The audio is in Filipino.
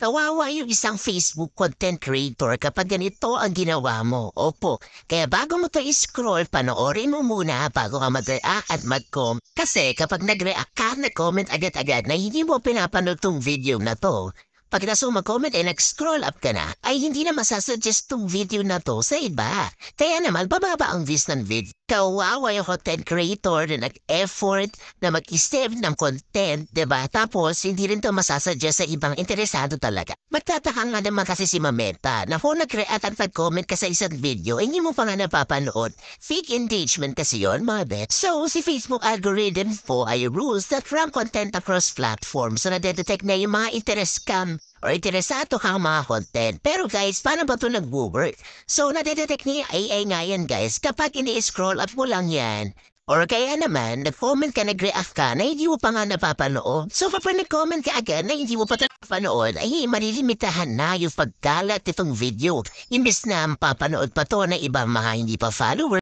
Kawawa yung isang Facebook content creator kapag ganito ang ginawa mo. Opo, kaya bago mo to i-scroll, panoorin mo muna bago ka mag-react at mag-com. Kasi kapag nag-react ka, nag-comment agad-agad na hindi mo pinapanood tong video na to, pagkatapos mo mag-comment ay nag-scroll up ka na, ay hindi na masasuggest tong video na to sa iba. Kaya naman, bababa ang views ng video. Kawawa yung content creator na nag-effort na mag-save ng content, diba? Tapos, hindi rin to masasuggest sa ibang interesado talaga. Magtataka nga naman kasi si Mameta na kung nag-react at nag-comment ka sa isang video, hindi mo pa nga napapanood. Fake engagement kasi yon, mga bet. So, si Facebook algorithm po ay rules that rank content across platforms. So, nadedetect na yung mga interest scam or interesado kang mga content. Pero guys, paano ba ito nag-work? So, nadedetect ni AI nga yan guys kapag ini-scroll up mo lang yan. Or kaya naman, nag-comment ka, nag-react ka na hindi mo pa nga napapanood. So kapag nag-comment ka agad na hindi mo pa napapanood, ay malilimitahan na yung pagkalat itong video. Imbis na mapapanood pa to na ibang mga hindi pa follower.